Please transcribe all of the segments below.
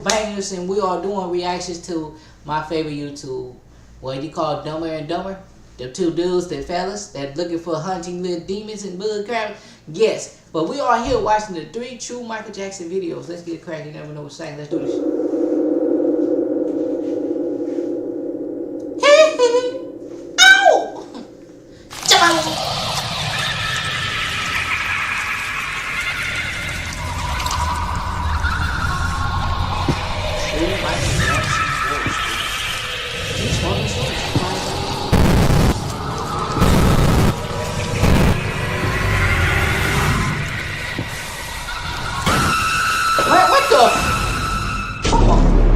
Bangers, and we are doing reactions to my favorite YouTube. What you call Dumber and Dumber? The two dudes, the fellas, that looking for hunting little demons and blood crab. Yes, but we are here watching the 3 true Michael Jackson videos. Let's get cracking. You never know what's saying. Let's do this. Ow!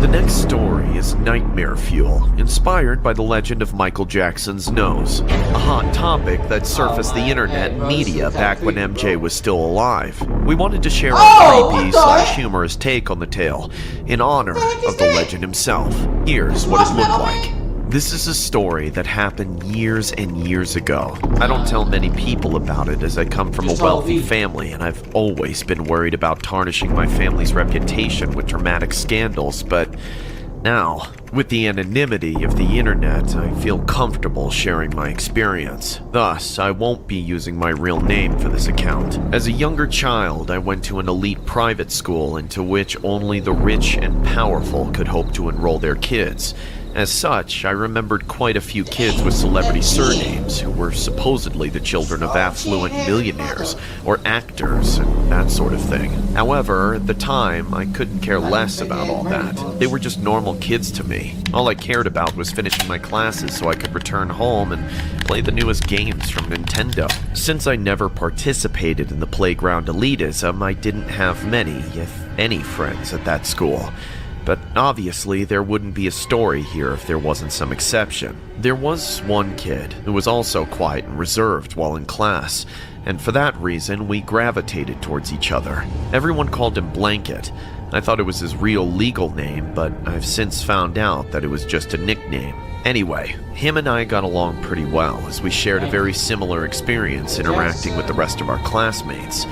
The next story is Nightmare Fuel, inspired by the legend of Michael Jackson's nose, a hot topic that surfaced the internet and media back when MJ was still alive. We wanted to share a creepy/humorous take on the tale, in honor of the legend himself. Here's what it looked like. This is a story that happened years and years ago. I don't tell many people about it as I come from a wealthy family and I've always been worried about tarnishing my family's reputation with dramatic scandals, but now, with the anonymity of the internet, I feel comfortable sharing my experience. Thus, I won't be using my real name for this account. As a younger child, I went to an elite private school into which only the rich and powerful could hope to enroll their kids. As such, I remembered quite a few kids with celebrity surnames who were supposedly the children of affluent millionaires or actors and that sort of thing. However, at the time, I couldn't care less about all that. They were just normal kids to me. All I cared about was finishing my classes so I could return home and play the newest games from Nintendo. Since I never participated in the playground elitism, I didn't have many, if any, friends at that school. But obviously, there wouldn't be a story here if there wasn't some exception. There was one kid who was also quiet and reserved while in class, and for that reason, we gravitated towards each other. Everyone called him Blanket. I thought it was his real legal name, but I've since found out that it was just a nickname. Anyway, him and I got along pretty well, as we shared a very similar experience interacting with the rest of our classmates.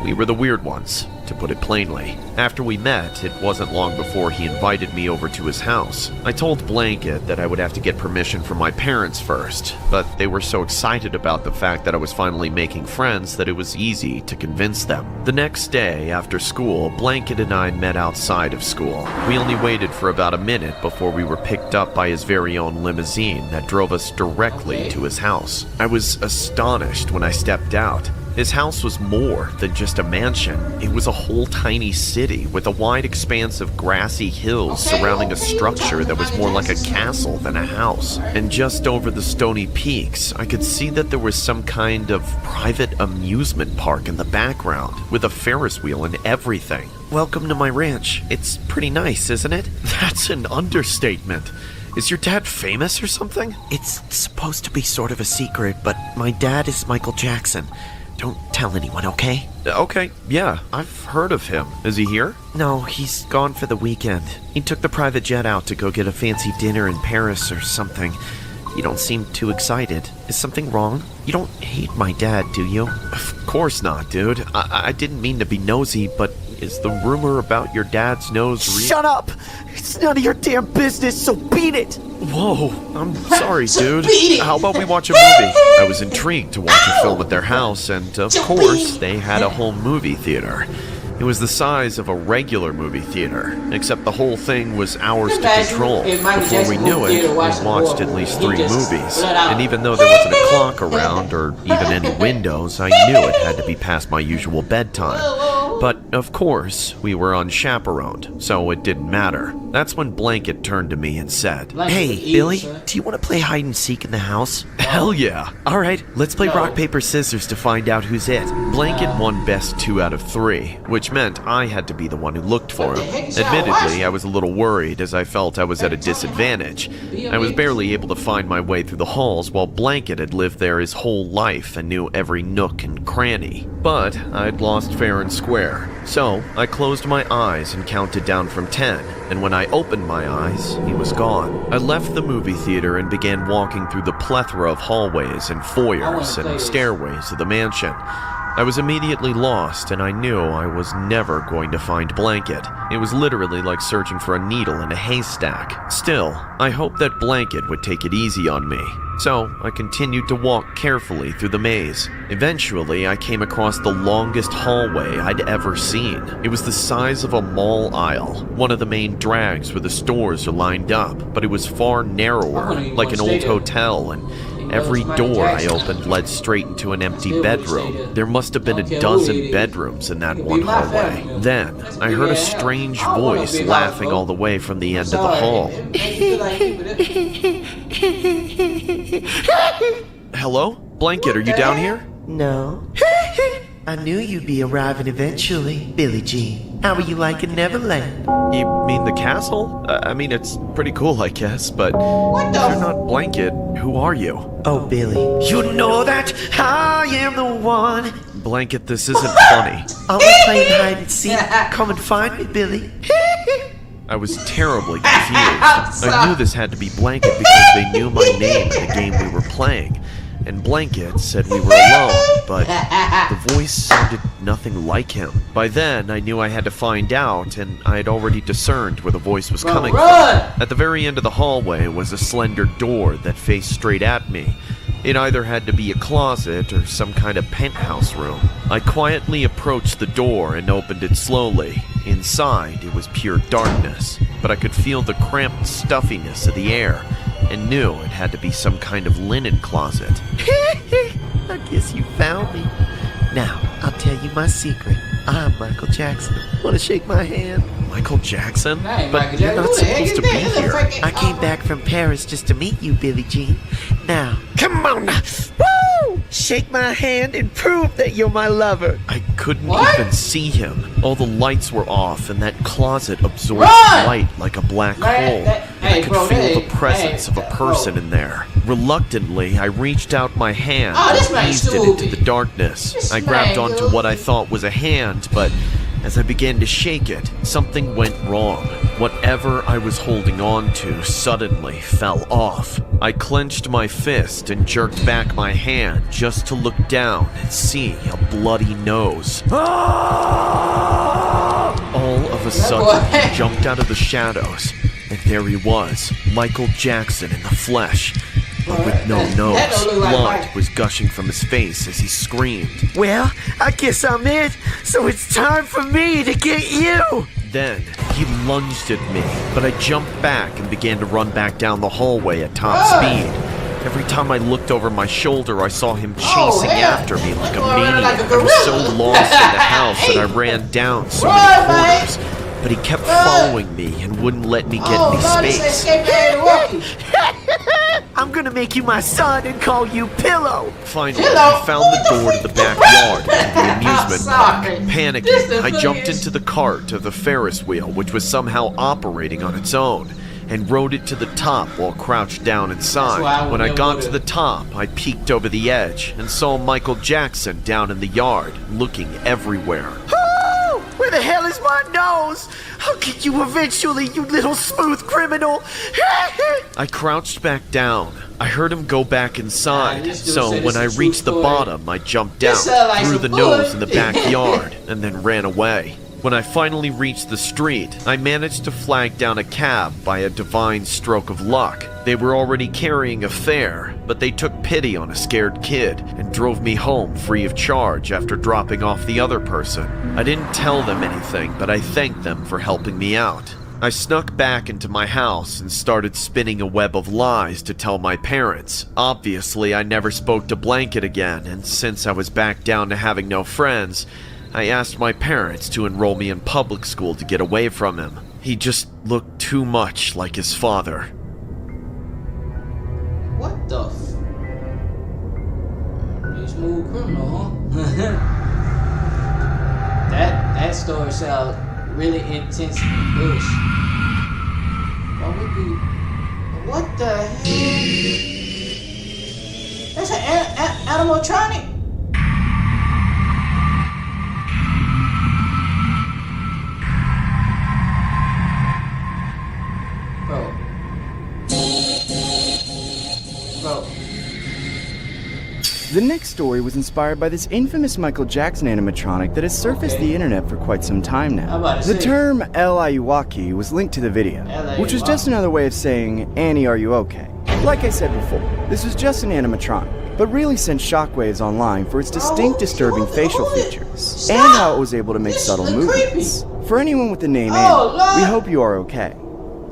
We were the weird ones, to put it plainly. After we met, it wasn't long before he invited me over to his house. I told Blanket that I would have to get permission from my parents first, but they were so excited about the fact that I was finally making friends that it was easy to convince them. The next day, after school, Blanket and I met outside of school. We only waited for about a minute before we were picked up by his very own limousine that drove us directly to his house. I was astonished when I stepped out. His house was more than just a mansion. It was a whole tiny city with a wide expanse of grassy hills surrounding a structure that was more like a castle than a house. And just over the stony peaks, I could see that there was some kind of private amusement park in the background, with a Ferris wheel and everything. Welcome to my ranch. It's pretty nice, isn't it? That's an understatement. Is your dad famous or something? It's supposed to be sort of a secret, but my dad is Michael Jackson. Don't tell anyone, okay? Okay, yeah, I've heard of him. Is he here? No, he's gone for the weekend. He took the private jet out to go get a fancy dinner in Paris or something. You don't seem too excited. Is something wrong? You don't hate my dad, do you? Of course not, dude. I didn't mean to be nosy, but is the rumor about your dad's nose real? Shut up! It's none of your damn business, so beat it! Whoa, I'm sorry, dude. How about we watch a movie? I was intrigued to watch a film at their house, and of course, they had a home movie theater. It was the size of a regular movie theater, except the whole thing was ours to control. Before we knew it, we watched at least 3 movies, and even though there wasn't a clock around or even any windows, I knew it had to be past my usual bedtime. But, of course, we were unchaperoned, so it didn't matter. That's when Blanket turned to me and said, "Hey, Billy, do you want to play hide and seek in the house?" Hell yeah. Alright, let's play rock, paper, scissors to find out who's it. Blanket won best 2 out of 3, which meant I had to be the one who looked for him. Admittedly, I was a little worried as I felt I was at a disadvantage. I was barely able to find my way through the halls while Blanket had lived there his whole life and knew every nook and cranny. But I'd lost fair and square. So I closed my eyes and counted down from 10, and when I opened my eyes, he was gone. I left the movie theater and began walking through the plethora of hallways and foyers and stairways of the mansion. I was immediately lost, and I knew I was never going to find Blanket. It was literally like searching for a needle in a haystack. Still, I hoped that Blanket would take it easy on me. So, I continued to walk carefully through the maze. Eventually, I came across the longest hallway I'd ever seen. It was the size of a mall aisle, one of the main drags where the stores are lined up, but it was far narrower, like an old hotel, and every door I opened led straight into an empty bedroom. There must have been a dozen bedrooms in that one hallway. Then, I heard a strange voice laughing all the way from the end of the hall. Hello? Blanket, are you down here? No. I knew you'd be arriving eventually, Billie Jean. How are you liking Neverland? You mean the castle? I mean, it's pretty cool, I guess, but if you're not Blanket, who are you? Oh, Billy, you know that I am the one. Blanket, this isn't funny. Are we playing hide and seek? Come and find me, Billy. I was terribly confused. I knew this had to be Blanket because they knew my name in the game we were playing. And Blanket said we were alone, but the voice sounded nothing like him. By then, I knew I had to find out, and I had already discerned where the voice was coming from. At the very end of the hallway was a slender door that faced straight at me. It either had to be a closet or some kind of penthouse room. I quietly approached the door and opened it slowly. Inside, it was pure darkness, but I could feel the cramped stuffiness of the air and knew it had to be some kind of linen closet. I guess you found me. Now, I'll tell you my secret. I'm Michael Jackson. Wanna shake my hand? Michael Jackson? Hey, But Michael you're Jackson, not who the heck supposed is to be that? here. I came back from Paris just to meet you, Billie Jean. Now, come on now. Woo! Shake my hand and prove that you're my lover. I couldn't What? even see him. All the lights were off, and that closet absorbed Run! light like a black Man, hole. that- And I hey, could bro, feel that- the presence hey, of a person bro. in there. Reluctantly, I reached out my hand Oh, this and man's eased it into stupid. the darkness. This I grabbed man, onto dude. what I thought was a hand, but as I began to shake it, something went wrong. Whatever I was holding on to suddenly fell off. I clenched my fist and jerked back my hand just to look down and see a bloody nose. All of a sudden, he jumped out of the shadows, and there he was, Michael Jackson in the flesh. But with no That nose, don't look like blood Mike. was gushing from his face as he screamed. Well, I guess I'm it. So it's time for me to get you. Then, he lunged at me, but I jumped back and began to run back down the hallway at top Run! speed. Every time I looked over my shoulder, I saw him chasing Oh, hell. after me like a You're running maniac. like a I was so gorilla. lost in the house that I ran down so Run, many man. corners. But he kept Run. following me and wouldn't let me get any Lord, this space. escape man walking. I'm gonna make you my son and call you Pillow. Finally, Hello. I found the door to the backyard of the amusement park. sorry. This Panicking, the I jumped funniest- into the cart of the Ferris wheel, which was somehow operating on its own, and rode it to the top while crouched down That's why I inside. would When I never got go to there. the top, I peeked over the edge and saw Michael Jackson down in the yard, looking everywhere. Oh, where the hell is my nose? I'll get you eventually, you little smooth criminal. I crouched back down. I heard him go back inside, this dude so said when it's a I true reached the story. bottom, I jumped down, This sound like through some the bull. nose in the backyard, and then ran away. When I finally reached the street, I managed to flag down a cab by a divine stroke of luck. They were already carrying a fare, but they took pity on a scared kid and drove me home free of charge after dropping off the other person. I didn't tell them anything, but I thanked them for helping me out. I snuck back into my house and started spinning a web of lies to tell my parents. Obviously, I never spoke to Blanket again, and since I was back down to having no friends, I asked my parents to enroll me in public school to get away from him. He just looked too much like his father. What the f? You smooth criminal, huh? that story sounds really intense and bush. What would be? What the hell? That's an animatronic. Bro. The next story was inspired by this infamous Michael Jackson animatronic that has surfaced the internet for quite some time I'm now. about to The say. term El Ayuwaki was linked to the video, which was just another way of saying, Annie, are you okay? Like I said before, this was just an animatronic, but really sent shockwaves online for its distinct disturbing facial features, and how it was able to make subtle movements. For anyone with the name Annie, we hope you are okay.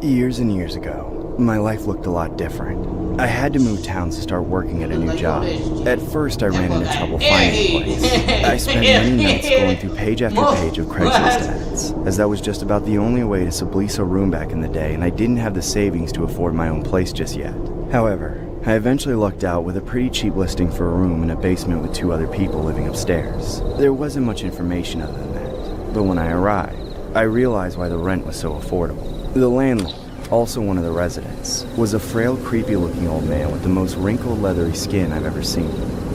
Years and years ago, my life looked a lot different. I had to move towns to start working at a new job. At first, I ran into trouble finding a place. I spent many nights going through page after page of Craigslist ads, as that was just about the only way to sublease a room back in the day, and I didn't have the savings to afford my own place just yet. However, I eventually lucked out with a pretty cheap listing for a room in a basement with 2 other people living upstairs. There wasn't much information other than that, but when I arrived, I realized why the rent was so affordable. The landlord, also one of the residents, was a frail, creepy-looking old man with the most wrinkled, leathery skin I've ever seen,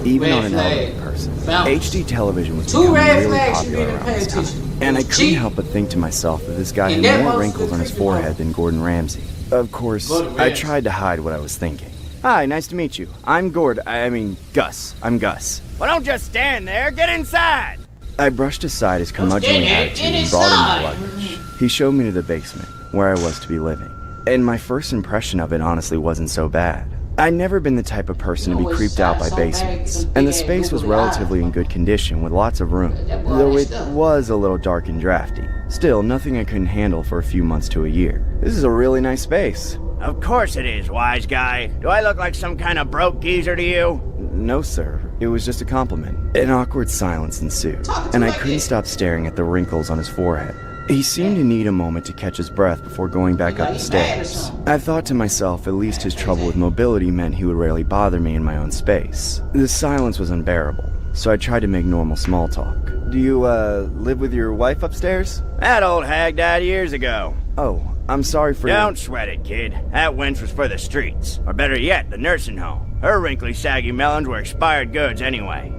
even on an elderly person. HD television was becoming really popular around this time, and I couldn't help but think to myself that this guy had more wrinkles on his forehead than Gordon Ramsay. Of course, I tried to hide what I was thinking. Hi, nice to meet you. I'm Gus. I'm Gus. Well, don't just stand there. Get inside. I brushed aside his curmudgeonly attitude and brought him my luggage. He showed me to the basement, where I was to be living. And my first impression of it honestly wasn't so bad. I'd never been the type of person to be creeped out by basements, and the space was relatively in good condition with lots of room, though it was a little dark and drafty. Still, nothing I couldn't handle for a few months to a year. This is a really nice space. Of course it is, wise guy. Do I look like some kind of broke geezer to you? No, sir. It was just a compliment. An awkward silence ensued, and I couldn't stop staring at the wrinkles on his forehead. He seemed to need a moment to catch his breath before going back up the stairs. I thought to myself at least his trouble with mobility meant he would rarely bother me in my own space. The silence was unbearable, so I tried to make normal small talk. Do you, live with your wife upstairs? That old hag died years ago. Oh, I'm sorry for Don't sweat it, kid. That wench was for the streets. Or better yet, the nursing home. Her wrinkly, saggy melons were expired goods anyway.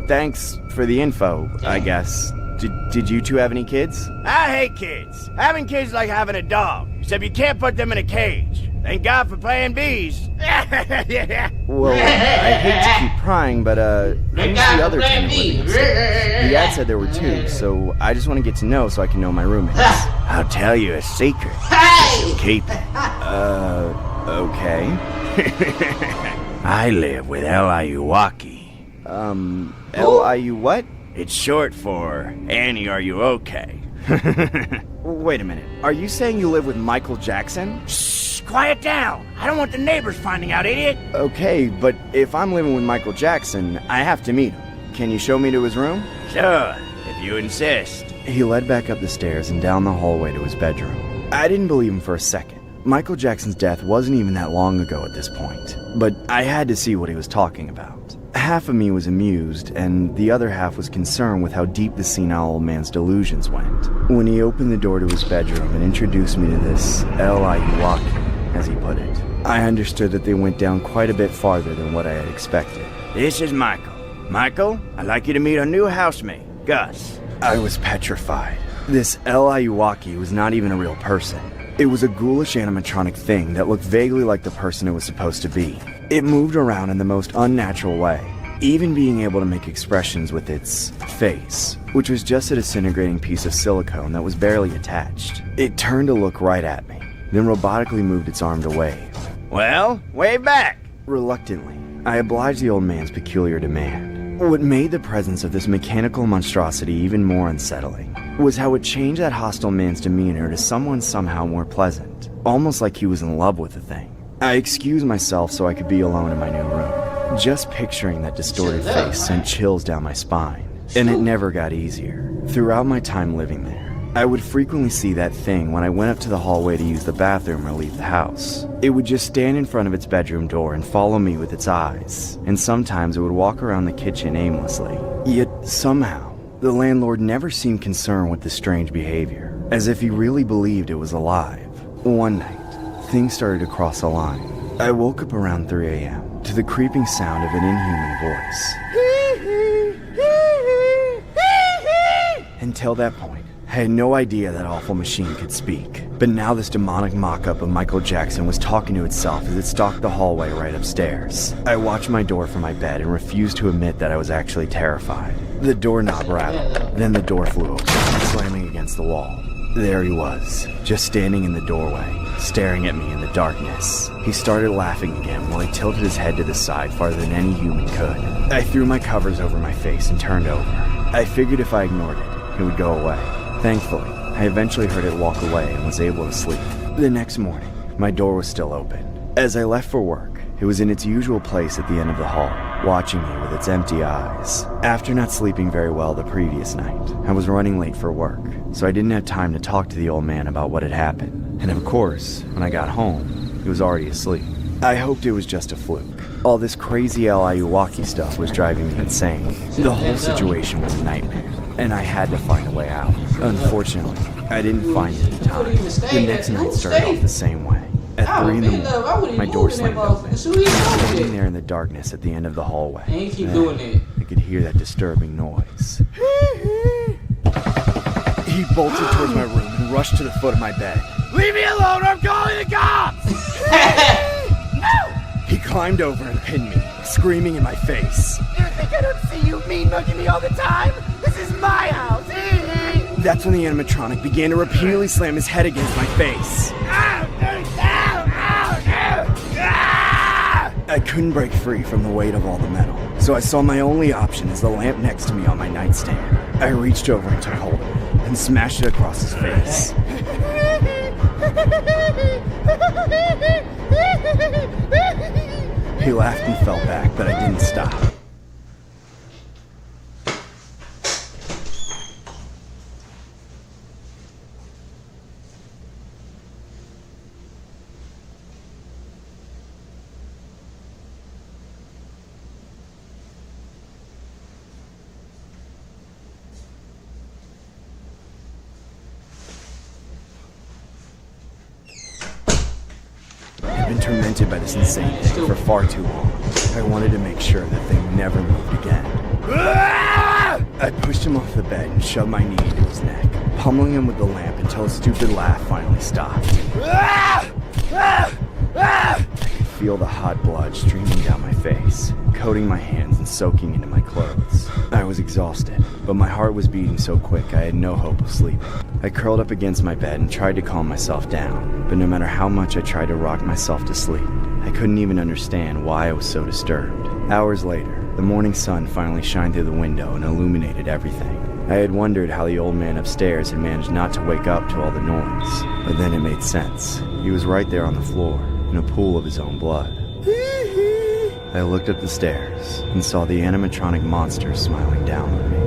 Thanks for the info, I guess. Did you two have any kids? I hate kids. Having kids is like having a dog, except you can't put them in a cage. Thank God for playing bees. Well, I hate to keep prying, but, who's the other tenant living upstairs? The ad said there were 2, so I just want to get to know so I can know my roommates. I'll tell you a secret. Hey! Keep it. Okay. I live with El Ayuwaki. L-I-U what? It's short for Annie, are you okay? Wait a minute. Are you saying you live with Michael Jackson? Shh, quiet down. I don't want the neighbors finding out, idiot. Okay, but if I'm living with Michael Jackson, I have to meet him. Can you show me to his room? Sure, if you insist. He led back up the stairs and down the hallway to his bedroom. I didn't believe him for a second. Michael Jackson's death wasn't even that long ago at this point, but I had to see what he was talking about. Half of me was amused, and the other half was concerned with how deep the senile old man's delusions went. When he opened the door to his bedroom and introduced me to this El Ayuwaki, as he put it, I understood that they went down quite a bit farther than what I had expected. This is Michael. Michael, I'd like you to meet our new housemate, Gus. I was petrified. This El Ayuwaki was not even a real person. It was a ghoulish animatronic thing that looked vaguely like the person it was supposed to be. It moved around in the most unnatural way, even being able to make expressions with its face, which was just a disintegrating piece of silicone that was barely attached. It turned to look right at me, then robotically moved its arm to wave. Well, wave back. Reluctantly, I obliged the old man's peculiar demand. What made the presence of this mechanical monstrosity even more unsettling was how it changed that hostile man's demeanor to someone somehow more pleasant, almost like he was in love with the thing. I excused myself so I could be alone in my new room. Just picturing that distorted face sent chills down my spine, and it never got easier. Throughout my time living there, I would frequently see that thing when I went up to the hallway to use the bathroom or leave the house. It would just stand in front of its bedroom door and follow me with its eyes, and sometimes it would walk around the kitchen aimlessly. Yet somehow, the landlord never seemed concerned with this strange behavior, as if he really believed it was alive. One night, things started to cross a line. I woke up around 3 a.m. to the creeping sound of an inhuman voice. Until that point, I had no idea that awful machine could speak. But now this demonic mock-up of Michael Jackson was talking to itself as it stalked the hallway right upstairs. I watched my door from my bed and refused to admit that I was actually terrified. The doorknob rattled, then the door flew open, slamming against the wall. There he was, just standing in the doorway, staring at me in the darkness. He started laughing again while he tilted his head to the side farther than any human could. I threw my covers over my face and turned over. I figured if I ignored it would go away. Thankfully, I eventually heard it walk away and was able to sleep. The next morning, my door was still open. As I left for work, it was in its usual place at the end of the hall, watching me with its empty eyes. After not sleeping very well the previous night, I was running late for work, so I didn't have time to talk to the old man about what had happened. And of course, when I got home, he was already asleep. I hoped it was just a fluke. All this crazy El Ayuwoki stuff was driving me insane. The whole situation was a nightmare, and I had to find a way out. Unfortunately, I didn't find it in time. The next night started off the same way. At 3 in the morning, my door slammed open. Standing there in the darkness at the end of the hallway, I could hear that disturbing noise. He bolted towards my room and rushed to the foot of my bed. "Leave me alone, I'm calling the cops!" He climbed over and pinned me, screaming in my face. "You think I don't see you mean-mugging me all the time? This is my house!" That's when the animatronic began to repeatedly slam his head against my face. I couldn't break free from the weight of all the metal, so I saw my only option as the lamp next to me on my nightstand. I reached over and took hold of it, and smashed it across his face. He laughed and fell back, but I didn't stop. I've been tormented by this insane thing for far too long. I wanted to make sure that thing never moved again. I pushed him off the bed and shoved my knee into his neck, pummeling him with the lamp until his stupid laugh finally stopped. I could feel the hot blood streaming down my face, coating my hands and soaking into my clothes. I was exhausted, but my heart was beating so quick I had no hope of sleeping. I curled up against my bed and tried to calm myself down, but no matter how much I tried to rock myself to sleep, I couldn't even understand why I was so disturbed. Hours later, the morning sun finally shined through the window and illuminated everything. I had wondered how the old man upstairs had managed not to wake up to all the noise, but then it made sense. He was right there on the floor, in a pool of his own blood. I looked up the stairs and saw the animatronic monster smiling down on me.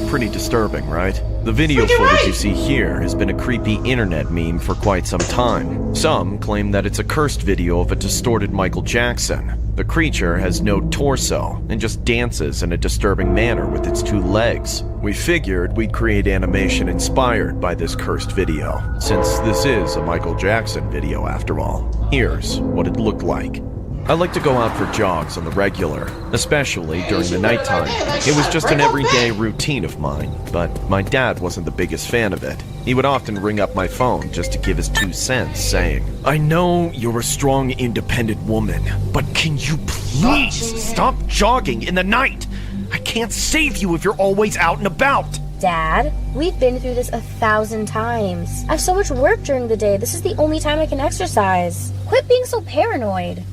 Pretty disturbing, right? The video footage you see here has been a creepy internet meme for quite some time. Some claim that it's a cursed video of a distorted Michael Jackson. The creature has no torso and just dances in a disturbing manner with its 2 legs. We figured we'd create animation inspired by this cursed video, since this is a Michael Jackson video after all. Here's what it looked like. I like to go out for jogs on the regular, especially during the nighttime. It was just an everyday routine of mine, but my dad wasn't the biggest fan of it. He would often ring up my phone just to give his 2 cents, saying, "I know you're a strong, independent woman, but can you please stop jogging in the night? I can't save you if you're always out and about." Dad, we've been through this 1,000 times. I have so much work during the day. This is the only time I can exercise. Quit being so paranoid.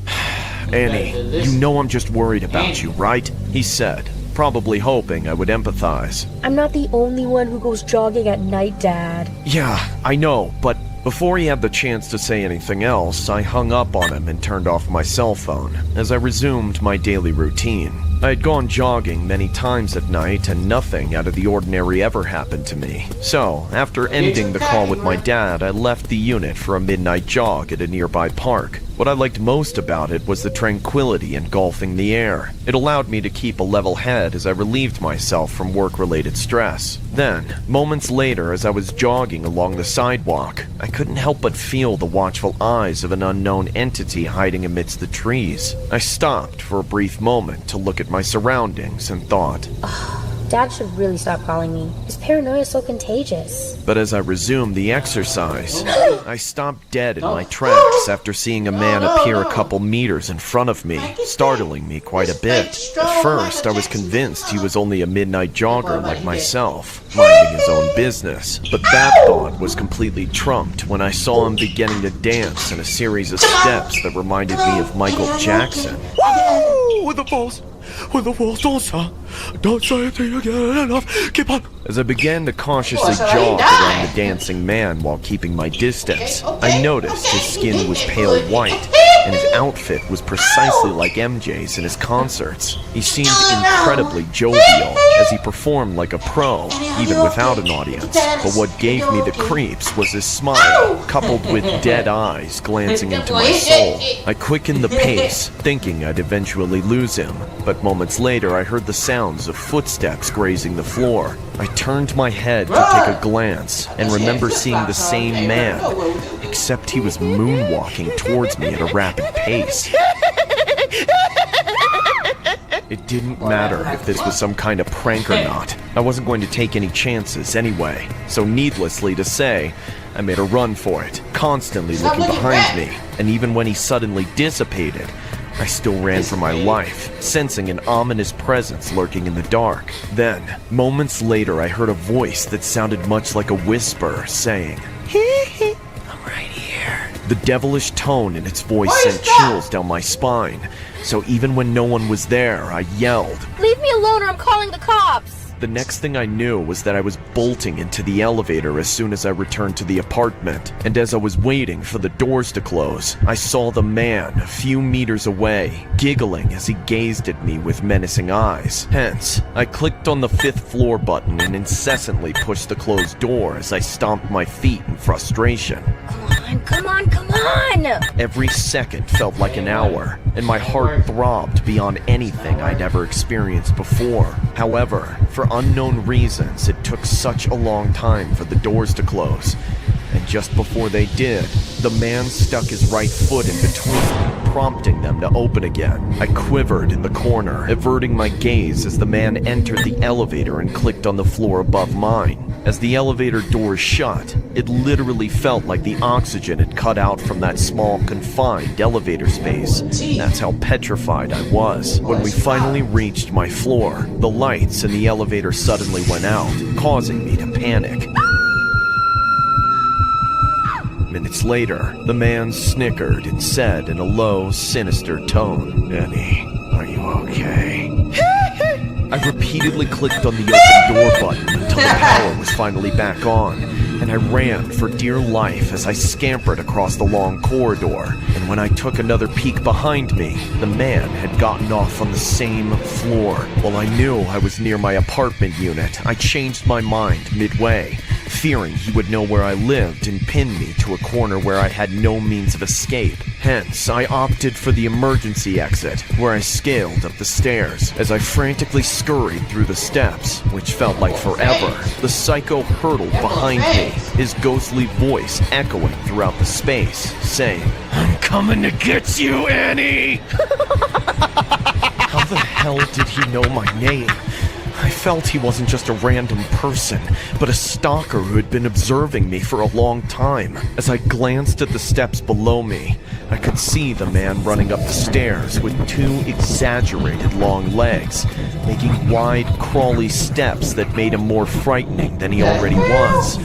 "Annie, you know I'm just worried about you, right?" he said, probably hoping I would empathize. I'm not the only one who goes jogging at night, Dad. "Yeah, I know, but..." Before he had the chance to say anything else, I hung up on him and turned off my cell phone as I resumed my daily routine. I had gone jogging many times at night and nothing out of the ordinary ever happened to me. So, after ending the call with my dad, I left the unit for a midnight jog at a nearby park. What I liked most about it was the tranquility engulfing the air. It allowed me to keep a level head as I relieved myself from work-related stress. Then, moments later, as I was jogging along the sidewalk, I couldn't help but feel the watchful eyes of an unknown entity hiding amidst the trees. I stopped for a brief moment to look at my surroundings and thought, Dad should really stop calling me. His paranoia is so contagious. But as I resumed the exercise, I stopped dead in my tracks after seeing a man appear a couple meters in front of me, startling me quite a bit. At first, I was convinced he was only a midnight jogger like myself, minding his own business. But that thought was completely trumped when I saw him beginning to dance in a series of steps that reminded me of Michael Jackson. Woo! With the balls don't stop. Don't say it till you get enough. Keep on. As I began to cautiously jog around the dancing man while keeping my distance, I noticed his skin was pale white, and his outfit was precisely like MJ's in his concerts. He seemed incredibly jovial, as he performed like a pro, even without an audience. But what gave me the creeps was his smile, coupled with dead eyes glancing into my soul. I quickened the pace, thinking I'd eventually lose him, but moments later I heard the sounds of footsteps grazing the floor. I turned my head to take a glance and remember seeing the same man, except he was moonwalking towards me at a rapid pace. It didn't matter if this was some kind of prank or not. I wasn't going to take any chances anyway, so needlessly to say, I made a run for it, constantly looking behind me, and even when he suddenly dissipated, I still ran for my life, sensing an ominous presence lurking in the dark. Then, moments later, I heard a voice that sounded much like a whisper, saying, I'm right here. The devilish tone in its voice sent chills down my spine, so even when no one was there, I yelled. Leave me alone or I'm calling the cops. The next thing I knew was that I was bolting into the elevator as soon as I returned to the apartment, and as I was waiting for the doors to close, I saw the man a few meters away, giggling as he gazed at me with menacing eyes. Hence, I clicked on the 5th floor button and incessantly pushed the closed door as I stomped my feet in frustration. Come on. Every second felt like an hour, and my heart throbbed beyond anything I'd ever experienced before. However, for unknown reasons, it took such a long time for the doors to close. And just before they did, the man stuck his right foot in between, prompting them to open again. I quivered in the corner, averting my gaze as the man entered the elevator and clicked on the floor above mine. As the elevator doors shut, it literally felt like the oxygen had cut out from that small, confined elevator space. That's how petrified I was. When we finally reached my floor, the lights in the elevator suddenly went out, causing me to panic. Minutes later, the man snickered and said in a low, sinister tone, "Annie, are you okay?" I repeatedly clicked on the open door button until the power was finally back on, and I ran for dear life as I scampered across the long corridor. And when I took another peek behind me, the man had gotten off on the same floor. While I knew I was near my apartment unit, I changed my mind midway, fearing he would know where I lived and pin me to a corner where I had no means of escape. Hence, I opted for the emergency exit, where I scaled up the stairs. As I frantically scurried through the steps, which felt like forever, the psycho hurtled behind me, his ghostly voice echoing throughout the space, saying, "I'm coming to get you, Annie!" How the hell did he know my name? I felt he wasn't just a random person, but a stalker who had been observing me for a long time. As I glanced at the steps below me, I could see the man running up the stairs with 2 exaggerated long legs, making wide, crawly steps that made him more frightening than he already was.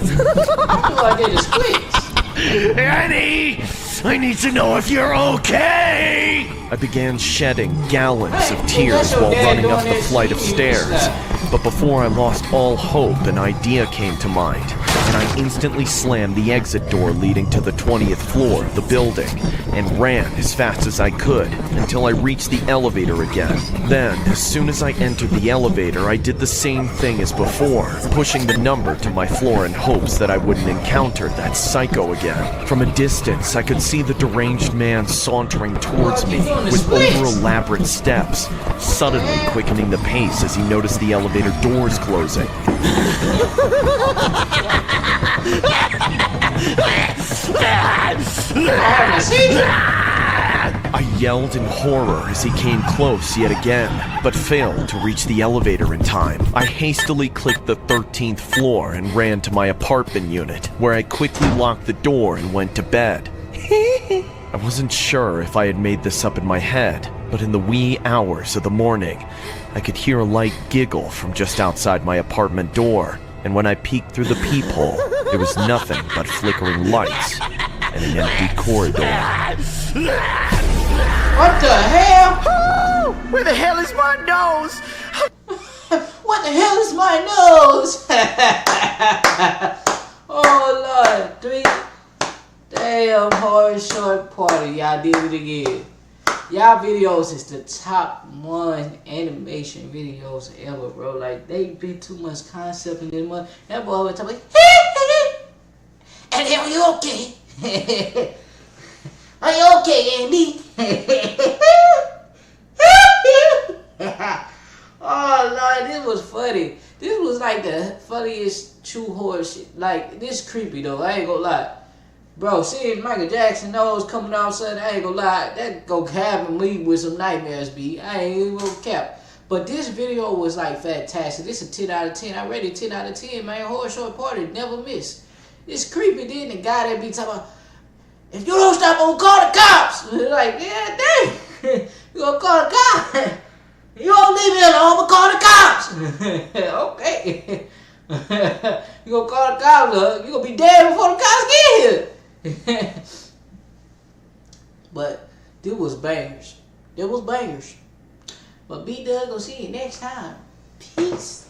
All I did is squeeze. Annie! I need to know if you're okay! I began shedding gallons of tears while running up the flight of stairs. But before I lost all hope, an idea came to mind. and I instantly slammed the exit door leading to the 20th floor of the building and ran as fast as I could until I reached the elevator again. Then, as soon as I entered the elevator, I did the same thing as before, pushing the number to my floor in hopes that I wouldn't encounter that psycho again. From a distance, I could see the deranged man sauntering towards me with over-elaborate steps, suddenly quickening the pace as he noticed the elevator doors closing. I yelled in horror as he came close yet again, but failed to reach the elevator in time. I hastily clicked the 13th floor and ran to my apartment unit, where I quickly locked the door and went to bed. I wasn't sure if I had made this up in my head, but in the wee hours of the morning, I could hear a light giggle from just outside my apartment door, and when I peeked through the peephole, there was nothing but flickering lights and an empty corridor. What the hell? Oh, where the hell is my nose? What the hell is my nose? Oh Lord, 3 damn hard short party. Y'all did it again. Y'all videos is the top 1 animation videos ever, bro. Like, they be too much concept in this one. That boy was talking like, and are you okay? Are you okay, Andy? Oh Lord, this was funny. This was like the funniest true horror shit. Like, this creepy though, I ain't gonna lie. Bro, seeing Michael Jackson nose coming out sudden, I ain't gonna lie, that go having me with some nightmares, B. I ain't even gonna cap. But this video was like fantastic. This is a 10 out of 10. I rated 10 out of 10, man. Horror short party, never miss. It's creepy, then the guy that be talking about, if you don't stop, I'm gonna call the cops. Like, yeah, dang. You gonna call the cops? You don't leave me alone, I'm gonna call the cops. Okay. You gonna call the cops, you gonna be dead before the cops get here. But there was bangers. There was bangers. But B-Dub, gonna see you next time. Peace.